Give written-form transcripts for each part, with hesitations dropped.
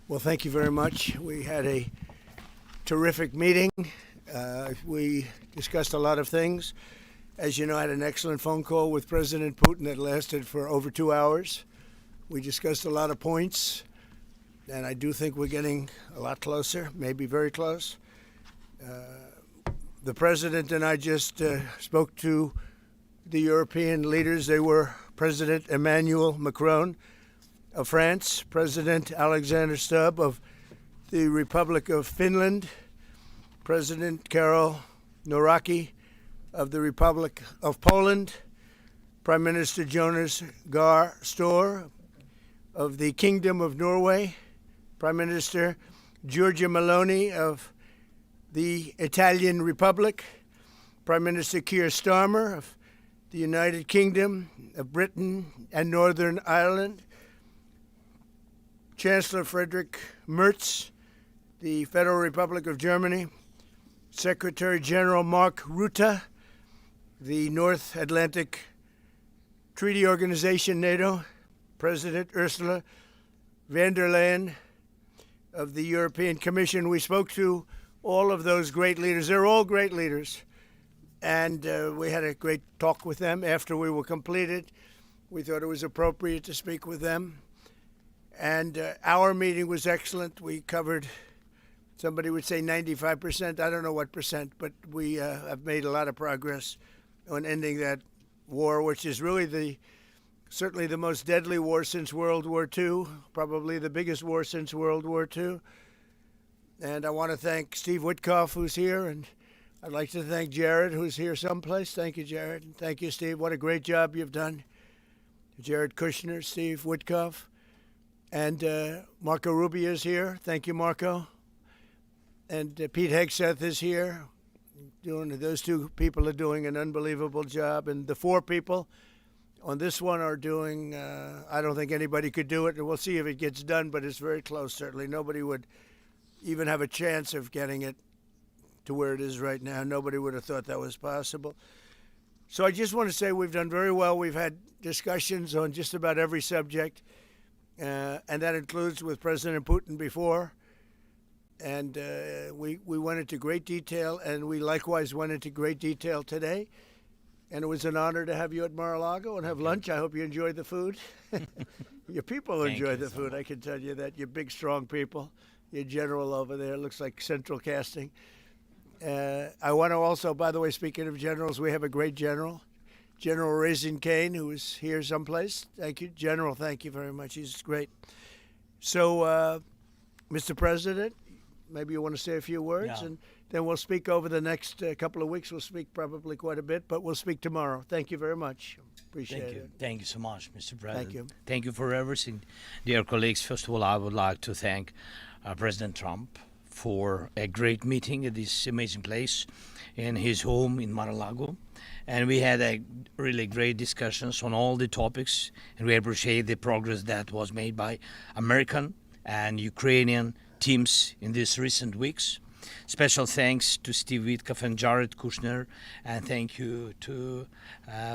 Well, thank you very much. We had a terrific meeting. We discussed a lot of things. As you know, I had an excellent phone call with President Putin that lasted for over 2 hours. We discussed a lot of points, and I do think we're getting a lot closer, maybe very close. The President and I just spoke to the European leaders. They were President Emmanuel Macron of France, President Alexander Stubb of the Republic of Finland, President Karol Nawrocki of the Republic of Poland, Prime Minister Jonas Gahr Store of the Kingdom of Norway, Prime Minister Giorgia Meloni of the Italian Republic, Prime Minister Keir Starmer of the United Kingdom of Britain and Northern Ireland, Chancellor Friedrich Merz, the Federal Republic of Germany, Secretary General Mark Rutte, the North Atlantic Treaty Organization, NATO, President Ursula von der Leyen of the European Commission. We spoke to all of those great leaders. They're all great leaders. And we had a great talk with them after we were completed. We thought it was appropriate to speak with them. And our meeting was excellent. We covered, somebody would say 95%. I don't know what percent, but we have made a lot of progress on ending that war, which is really certainly the most deadly war since World War II, probably the biggest war since World War II. And I want to thank Steve Witkoff, who's here, and I'd like to thank Jared, who's here someplace. Thank you, Jared. And thank you, Steve. What a great job you've done. Jared Kushner, Steve Witkoff. And Marco Rubio is here. Thank you, Marco. And Pete Hegseth is here. Those two people are doing an unbelievable job. And the four people on this one are doing, I don't think anybody could do it. And we'll see if it gets done, but it's very close, certainly. Nobody would even have a chance of getting it to where it is right now. Nobody would have thought that was possible. So I just want to say we've done very well. We've had discussions on just about every subject. And that includes with President Putin before. And we went into great detail, and we likewise went into great detail today. And it was an honor to have you at Mar-a-Lago and have lunch. I hope you enjoyed the food. Your people enjoyed the food, I can tell you that. You're big, strong people. Your general over there looks like Central Casting. I want to also, by the way, speaking of generals, we have a great general. General Raisin Kane, who is here someplace. Thank you. General, thank you very much. He's great. So, Mr. President, maybe you want to say a few words, and then we'll speak over the next couple of weeks. We'll speak probably quite a bit, but we'll speak tomorrow. Thank you very much. Appreciate it. Thank you so much, Mr. President. Thank you. Thank you for everything. Dear colleagues, first of all, I would like to thank President Trump for a great meeting at this amazing place in his home in Mar-a-Lago. And we had a really great discussions on all the topics, and we appreciate the progress that was made by American and Ukrainian teams in these recent weeks. Special thanks to Steve Witkoff and Jared Kushner, and thank you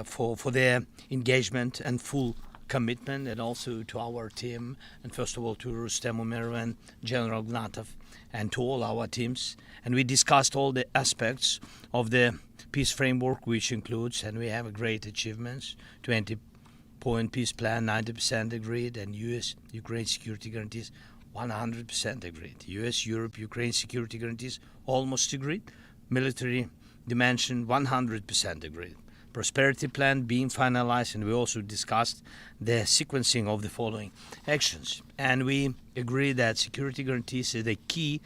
for their engagement and full commitment, and also to our team, and first of all to Rustem Umerov and General Gnatov, and to all our teams. And we discussed all the aspects of the peace framework, which includes, and we have a great achievements, 20-point peace plan, 90% agreed, and U.S.-Ukraine security guarantees, 100% agreed. U.S.-Europe-Ukraine security guarantees, almost agreed. Military dimension, 100% agreed. Prosperity plan being finalized, and we also discussed the sequencing of the following actions. And we agree that security guarantees is a key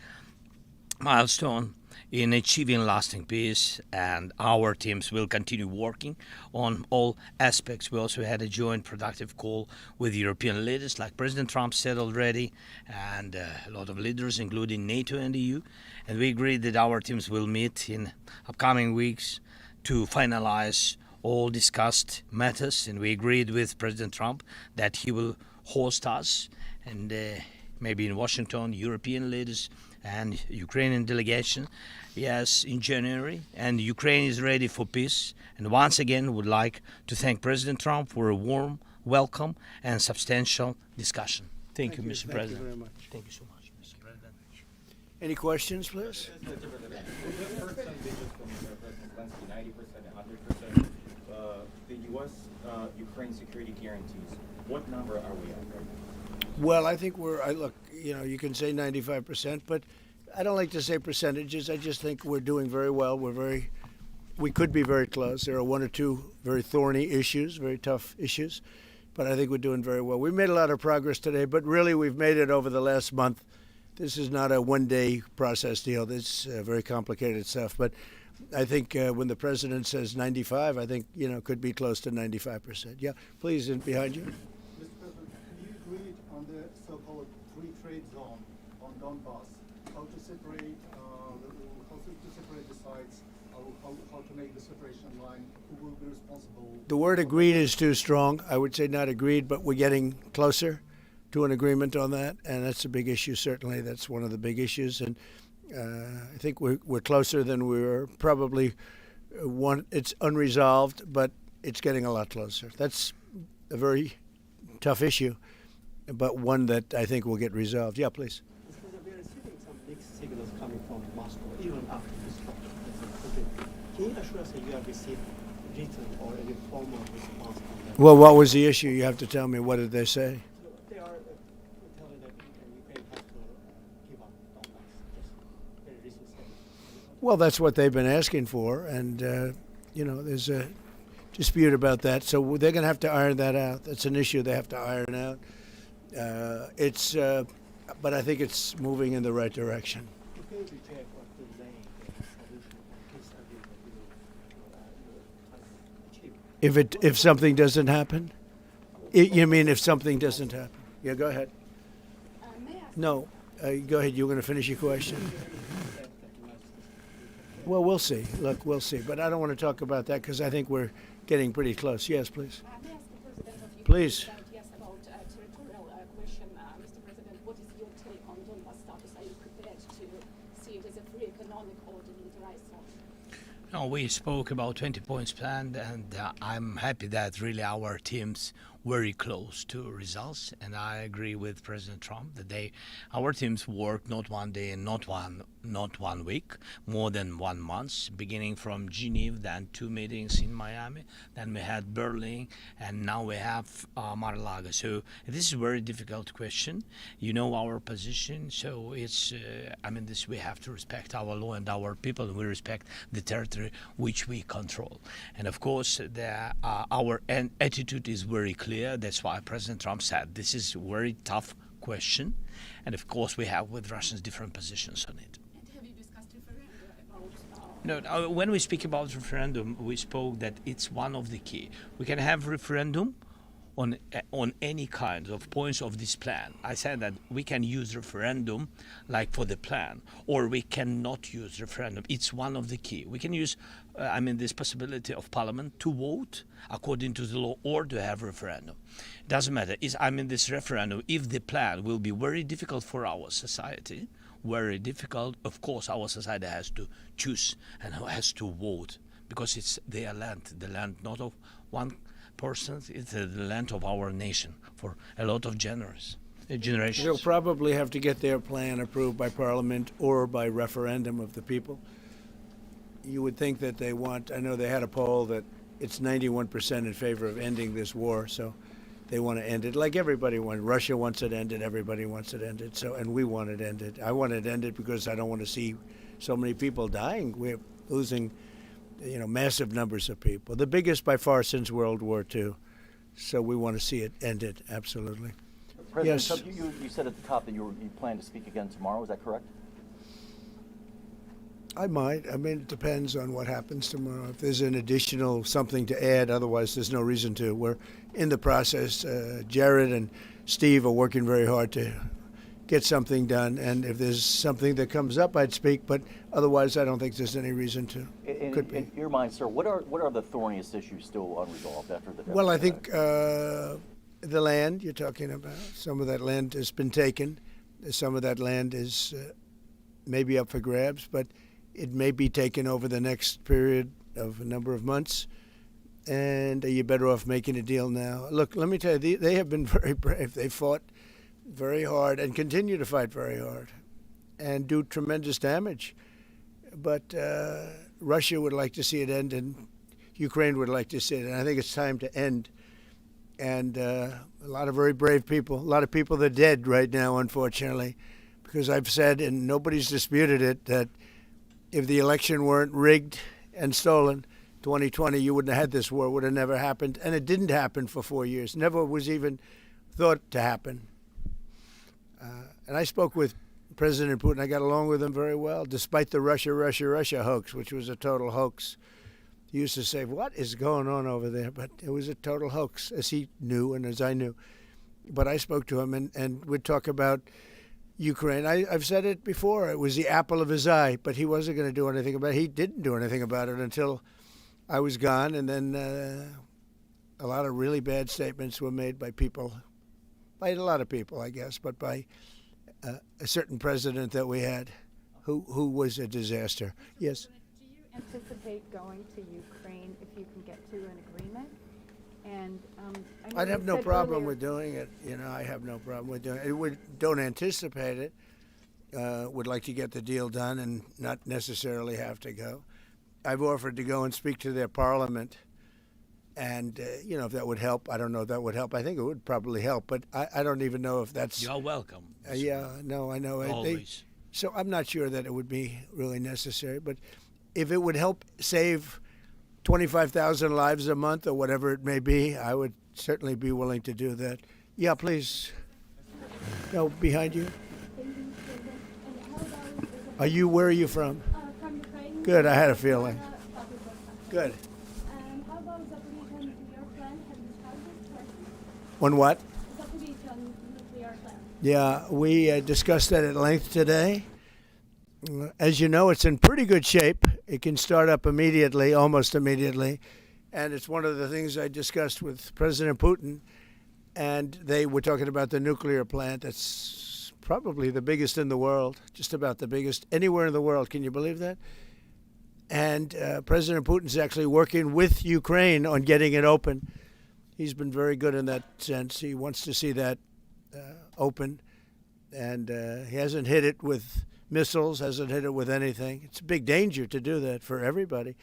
milestone in achieving lasting peace, and our teams will continue working on all aspects. We also had a joint productive call with European leaders, like President Trump said already, and a lot of leaders, including NATO and EU. And we agreed that our teams will meet in upcoming weeks to finalize all discussed matters. And we agreed with President Trump that he will host us, and maybe in Washington, European leaders and Ukrainian delegation, yes, in January. And Ukraine is ready for peace. And once again, would like to thank President Trump for a warm welcome and substantial discussion. Thank you, Mr. Thank President. you very much. Thank you so much, Mr. President. Any questions, please? With the first ambitions from President Zelensky, 90% and 100%, the U.S. Ukraine security guarantees. What number are we at right now? Well, I think look, you can say 95%, but I don't like to say percentages. I just think we're doing very well. We could be very close. There are one or two very thorny issues, very tough issues, but I think we're doing very well. We made a lot of progress today, but really we've made it over the last month. This is not a one-day process deal. This is very complicated stuff, but I think when the president says 95, I think, could be close to 95%. Yeah, please, behind you. Mr. President, have you agreed on the so-called free trade zone on Donbass? How to separate the sites? How to make the separation line? Who will be responsible? The word agreed is too strong. I would say not agreed, but we're getting closer to an agreement on that, and that's a big issue. Certainly, that's one of the big issues, and I think we're closer than we were. Probably it's unresolved, but it's getting a lot closer. That's a very tough issue, but one that I think will get resolved. Yeah, please. We are receiving some mixed signals coming from Moscow, even after the structure of Putin. Can you assure us that you have received written or any formal response from them? Well, what was the issue? You have to tell me. What did they say? They are telling that Ukraine has to give up Donbass. Just very recent statement. Well, that's what they've been asking for, and there's a dispute about that. So they're going to have to iron that out. That's an issue they have to iron out. But I think it's moving in the right direction. You can reject or delay the solution of peace agreement you achieve. If something doesn't happen, you mean if something doesn't happen? Yeah, go ahead. No, go ahead. You're going to finish your question. Well, we'll see. Look, we'll see. But I don't want to talk about that because I think we're getting pretty close. Yes, please. May I ask the President of Ukraine Please. about territorial question? Mr. President, what is your take on Donbass status? Are you prepared to see it as a free economic or demilitarized zone? No, we spoke about 20 points plan, and I'm happy that really our team's very close to results. And I agree with President Trump that our teams work not one day and not one week, more than 1 month, beginning from Geneva, then 2 meetings in Miami, then we had Berlin, and now we have Mar-a-Lago. So this is a very difficult question. You know our position, so it's we have to respect our law and our people. We respect the territory which we control, and of course our attitude is very clear. That's why President Trump said this is a very tough question, and of course we have with Russians different positions on it. And have you discussed referendum about? No, when we speak about referendum, we spoke that it's one of the key. We can have referendum on any kind of points of this plan. I said that we can use referendum like for the plan, or we cannot use referendum. It's one of the key. We can use, this possibility of parliament to vote according to the law or to have referendum. Doesn't matter. This referendum, if the plan will be very difficult for our society, very difficult, of course our society has to choose and has to vote, because it's their land, the land not of one person, it's the land of our nation for a lot of generations. They'll probably have to get their plan approved by Parliament or by referendum of the people. You would think that they want, I know they had a poll that it's 91% in favor of ending this war, so they want to end it like everybody wants. Russia wants it ended, everybody wants it ended, and we want it ended. I want it ended because I don't want to see so many people dying. We're losing massive numbers of people, the biggest by far since World War II. So we want to see it ended, absolutely. President Yes. Trump, you said at the top that you plan to speak again tomorrow. Is that correct? I might. It depends on what happens tomorrow. If there's an additional something to add, otherwise there's no reason to. We're in the process. Jared and Steve are working very hard to get something done, and if there's something that comes up, I'd speak, but otherwise I don't think there's any reason to. In your mind, sir, what are the thorniest issues still unresolved after the? Well, I think the land you're talking about, some of that land has been taken. Some of that land is maybe up for grabs, but it may be taken over the next period of a number of months. And you're better off making a deal now. Look, let me tell you, they have been very brave. They fought very hard and continue to fight very hard and do tremendous damage. But Russia would like to see it end, and Ukraine would like to see it. And I think it's time to end. And a lot of very brave people, a lot of people that are dead right now, unfortunately, because I've said, and nobody's disputed it, that if the election weren't rigged and stolen, 2020, you wouldn't have had this war. It would have never happened. And it didn't happen for 4 years. Never was even thought to happen. And I spoke with President Putin. I got along with him very well, despite the Russia hoax, which was a total hoax. He used to say, what is going on over there? But it was a total hoax, as he knew and as I knew. But I spoke to him, and we'd talk about Ukraine. I've said it before. It was the apple of his eye, but he wasn't going to do anything about it. He didn't do anything about it until I was gone, and then a lot of really bad statements were made by people, by a lot of people, I guess, but by a certain president that we had who was a disaster. Yes? Do you anticipate going to Ukraine if you can get to an agreement? And I know I'd have you no said problem earlier- with doing it. I have no problem with doing it. Don't anticipate it. Would like to get the deal done and not necessarily have to go. I've offered to go and speak to their parliament. And, if that would help, I don't know if that would help. I think it would probably help, but I don't even know if that's... You're welcome. Yeah, no, I know. Always. So I'm not sure that it would be really necessary. But if it would help save 25,000 lives a month or whatever it may be, I would certainly be willing to do that. Yeah, please. No, behind you. Where are you from? From Ukraine. Good, I had a feeling. Good. How about Zaporizhzhia nuclear plant? Have you discussed this? On what? Zaporizhzhia nuclear plant. Yeah, we discussed that at length today. As you know, it's in pretty good shape. It can start up immediately, almost immediately. And it's one of the things I discussed with President Putin. And they were talking about the nuclear plant. It's probably the biggest in the world, just about the biggest anywhere in the world. Can you believe that? And President Putin's actually working with Ukraine on getting it open. He's been very good in that sense. He wants to see that open. And he hasn't hit it with missiles, hasn't hit it with anything. It's a big danger to do that for everybody.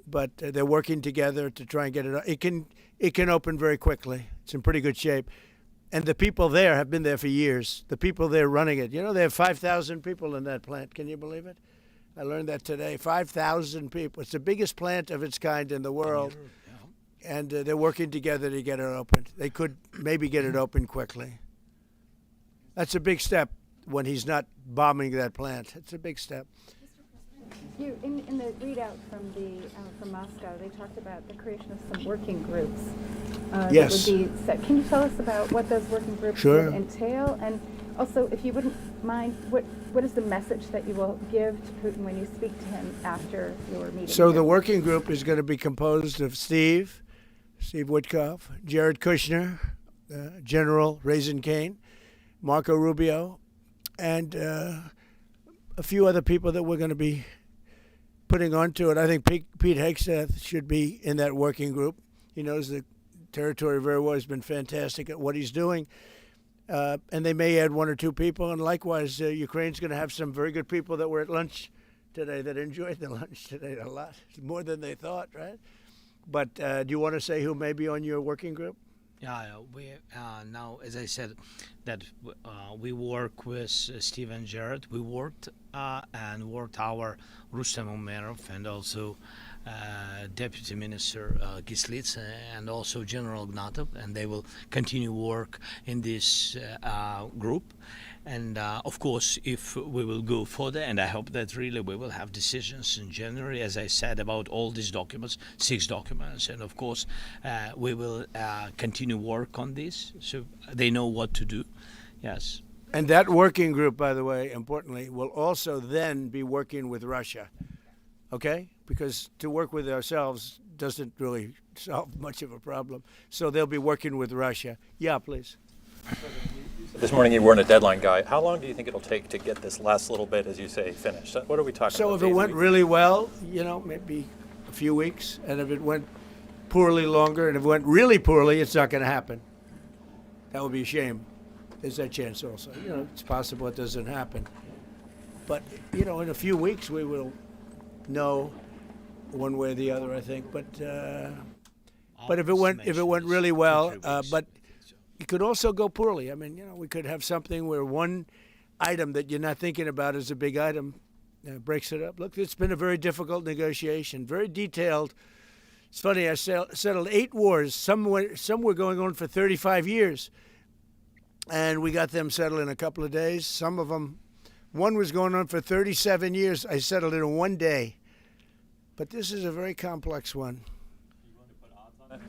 But they're working together to try and get it. It can open very quickly. It's in pretty good shape. And the people there have been there for years. The people there running it. They have 5,000 people in that plant. Can you believe it? I learned that today. 5,000 people. It's the biggest plant of its kind in the world. And they're working together to get it opened. They could maybe get it open quickly. That's a big step when he's not bombing that plant. It's a big step. You in the readout from Moscow, they talked about the creation of some working groups. Yes. That would be set. Can you tell us about what those working groups Sure. would entail? And also, if you wouldn't mind, what is the message that you will give to Putin when you speak to him after your meeting? So here? the working group is going to be composed of Steve Witkoff, Jared Kushner, General Raisin Kane, Marco Rubio, and a few other people that we're going to be putting onto it. I think Pete Hegseth should be in that working group. He knows the territory very well. He's been fantastic at what he's doing. And they may add one or two people. And likewise, Ukraine's going to have some very good people that were at lunch today that enjoyed the lunch today a lot, more than they thought, right? But do you want to say who may be on your working group? Yeah, we now, as I said, that we work with Steve and Jared. We worked our Rustem Umerov and also Deputy Minister Kislitsa and also General Ignatov, and they will continue work in this group. And of course, if we will go further, and I hope that really we will have decisions in January, as I said, about all these documents, 6 documents, and of course, we will continue work on this, so they know what to do. Yes. And that working group, by the way, importantly, will also then be working with Russia, okay? Because to work with ourselves doesn't really solve much of a problem. So they'll be working with Russia. Yeah, please. This morning you weren't a deadline guy. How long do you think it'll take to get this last little bit, as you say, finished? What are we talking So about? if it went really well, maybe a few weeks. And if it went poorly, longer. And if it went really poorly, it's not going to happen. That would be a shame. there's that chance also. You know, it's possible it doesn't happen. But, you know, in a few weeks we will know one way or the other, I think. But if it went really well, but it could also go poorly. I mean, you know, we could have something where one item that you're not thinking about is a big item breaks it up. Look, it's been a very difficult negotiation, very detailed. It's funny, I settled 8 wars. Some were going on for 35 years, and we got them settled in a couple of days. Some of them, one was going on for 37 years. I settled it in 1 day. But this is a very complex one.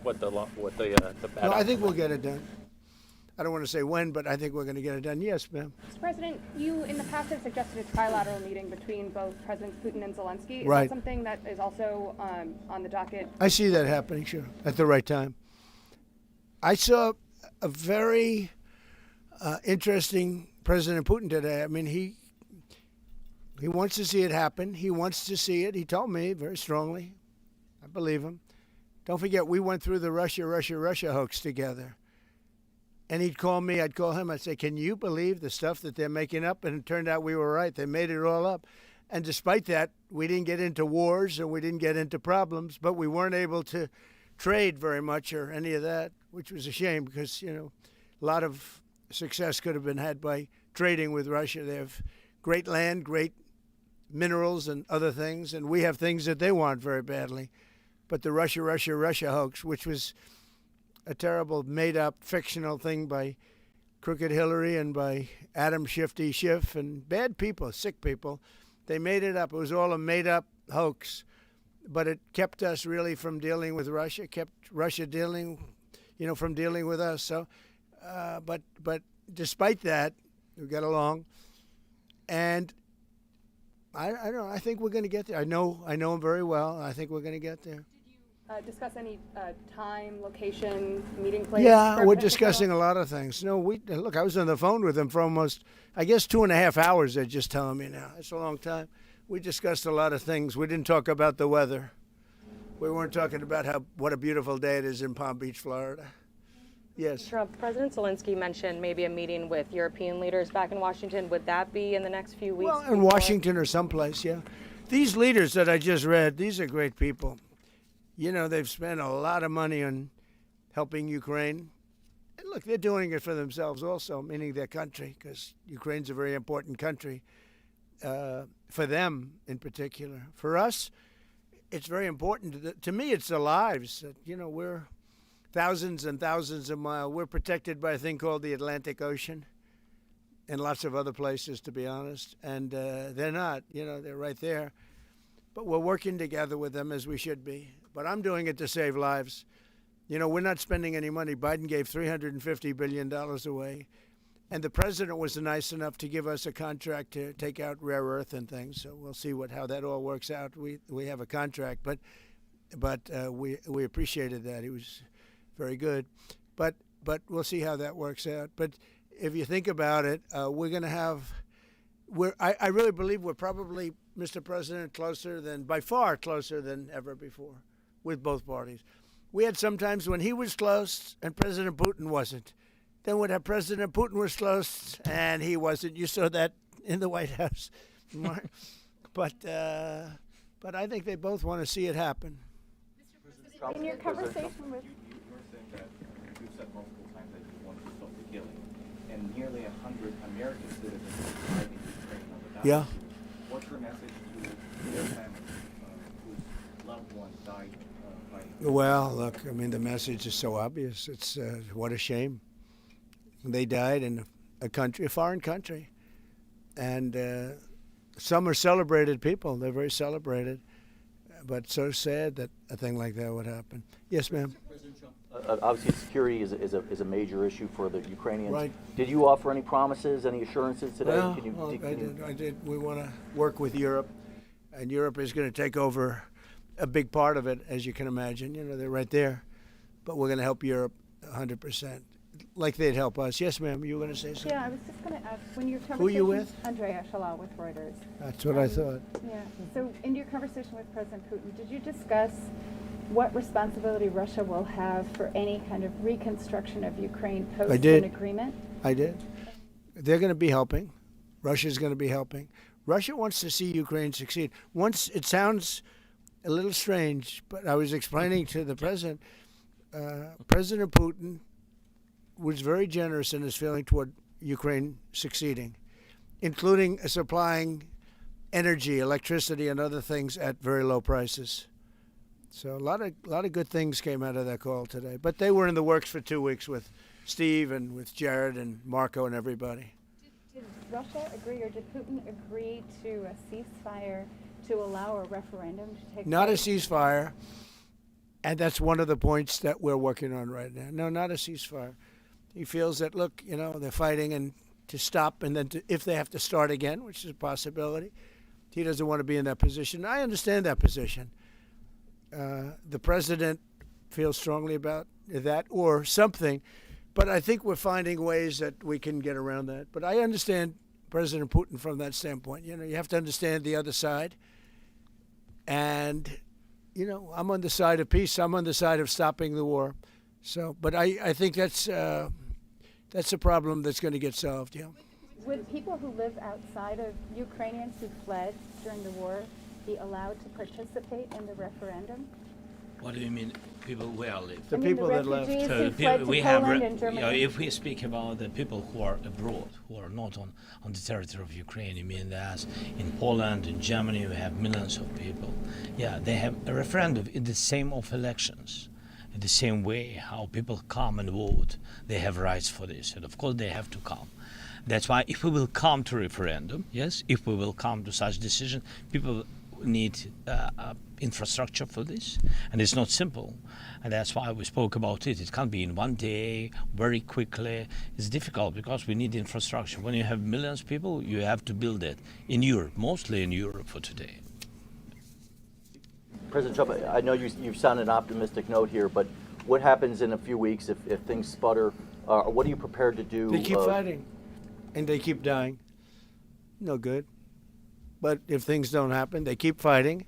What the bad No, I think we'll get it done. I don't want to say when, but I think we're going to get it done. Yes, ma'am. Mr. President, you in the past have suggested a trilateral meeting between both Presidents Putin and Zelensky. Is Right. that something that is also on the docket? I see that happening, sure, at the right time. I saw a very interesting President Putin today. I mean, he wants to see it happen. He wants to see it. He told me very strongly. I believe him. Don't forget, we went through the Russia hoax together. And he'd call me, I'd call him, I'd say, can you believe the stuff that they're making up? And it turned out we were right. They made it all up. And despite that, we didn't get into wars and we didn't get into problems, but we weren't able to trade very much or any of that, which was a shame because, you know, a lot of success could have been had by trading with Russia. They have great land, great minerals and other things, and we have things that they want very badly. But the Russia hoax, which was a terrible made-up fictional thing by Crooked Hillary and by Adam Shifty Schiff and bad people, sick people. They made it up. It was all a made-up hoax. But it kept us really from dealing with Russia, kept Russia dealing, you know, from dealing with us. So, but despite that, we got along. And I don't know, I think we're going to get there. I know him very well. I think we're going to get there. Discuss any time, location, meeting place? Yeah, for we're a potential discussing a lot of things. No, look, I was on the phone with him for almost, I guess, 2.5 hours, they're just telling me now. It's a long time. We discussed a lot of things. We didn't talk about the weather. We weren't talking about what a beautiful day it is in Palm Beach, Florida. Yes. Trump, President Zelensky mentioned maybe a meeting with European leaders back in Washington. Would that be in the next few weeks? Well, in Washington or someplace, yeah. These leaders that I just read, these are great people. You know, they've spent a lot of money on helping Ukraine. And look, they're doing it for themselves also, meaning their country, because Ukraine's a very important country for them in particular. For us, it's very important. To me, it's the lives. You know, we're thousands and thousands of miles. We're protected by a thing called the Atlantic Ocean and lots of other places, to be honest. And they're not, you know, they're right there. But we're working together with them as we should be. But I'm doing it to save lives. You know, we're not spending any money. Biden gave $350 billion away. And the president was nice enough to give us a contract to take out rare earth and things. So we'll see how that all works out. We have a contract, but we appreciated that. He was very good. But we'll see how that works out. But if you think about it, we're going to have I really believe we're probably, Mr. President, by far closer than ever before with both parties. We had some times when he was close and President Putin wasn't. Then we'd have President Putin was close and he wasn't. You saw that in the White House. But I think they both want to see it happen. In your conversation with... You're saying that you've said multiple times that you want to stop the killing. And nearly 100 American citizens died in Ukraine on the Yeah. What's your message to their families whose loved ones died fighting? Well, look, I mean, the message is so obvious. It's what a shame. They died in a foreign country. And some are celebrated people. They're very celebrated. But so sad that a thing like that would happen. Yes, ma'am. Obviously, security is a major issue for the Ukrainians. Right. Did you offer any promises, any assurances today? Well, I did. We want to work with Europe, and Europe is going to take over a big part of it, as you can imagine. You know, they're right there. But we're going to help Europe 100%, like they'd help us. Yes, ma'am, you were going to say something? Yeah, I was just going to ask, when your conversation... Who are you with? Andrea Shalal with Reuters. That's what I thought. Yeah, so in your conversation with President Putin, did you discuss what responsibility Russia will have for any kind of reconstruction of Ukraine post I did. an agreement? I did. they're going to be helping. Russia's going to be helping. Russia wants to see Ukraine succeed. Once it sounds a little strange, but I was explaining to the president, President Putin was very generous in his feeling toward Ukraine succeeding, including supplying energy, electricity, and other things at very low prices. So a lot of good things came out of that call today. But they were in the works for 2 weeks with Steve and with Jared and Marco and everybody. Did Russia agree, or did Putin agree to a ceasefire to allow a referendum to take Not a place? ceasefire, and that's one of the points that we're working on right now. No, not a ceasefire. He feels that, look, they're fighting and to stop, and then if they have to start again, which is a possibility, he doesn't want to be in that position. I understand that position. The president feels strongly about that or something, but I think we're finding ways that we can get around that. But I understand President Putin from that standpoint. You have to understand the other side. And, I'm on the side of peace. I'm on the side of stopping the war. So, but I think that's a problem that's going to get solved, Would people who live outside of Ukrainians who fled during the war be allowed to participate in the referendum? What do you mean, people where live? The people that left. refugees So who fled to Poland and Germany. if we speak about the people who are abroad, who are not on the territory of Ukraine, you mean that in Poland, in Germany, we have millions of people. Yeah, they have a referendum in the same of elections. In the same way how people come and vote, they have rights for this. And of course they have to come. That's why if we will come to referendum, yes, if we will come to such decision, people need infrastructure for this, and it's not simple, and that's why we spoke about it. It can't be in one day, very quickly. It's difficult because we need infrastructure. When you have millions of people, you have to build it in Europe, mostly in Europe for today. President Trump, I know you sound an optimistic note here, but what happens in a few weeks if things sputter? What are you prepared to do? They keep fighting, and they keep dying. No good. But if things don't happen, they keep fighting,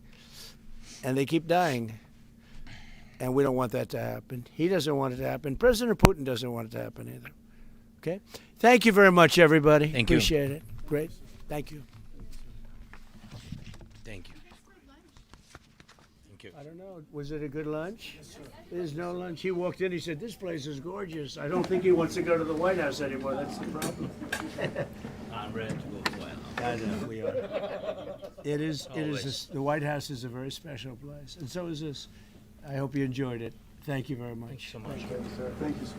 and they keep dying. And we don't want that to happen. He doesn't want it to happen. President Putin doesn't want it to happen either. Okay? Thank you very much, everybody. Thank you. Appreciate it. Great. Thank you. Thank you. Thank you. I don't know. Was it a good lunch? There's no lunch. He walked in. He said, "This place is gorgeous." I don't think he wants to go to the White House anymore. That's the problem. I'm ready to go to the White House. I know we are. It is. Always. The White House is a very special place, and so is this. I hope you enjoyed it. Thank you very much. Thank you so much. Thank you, sir.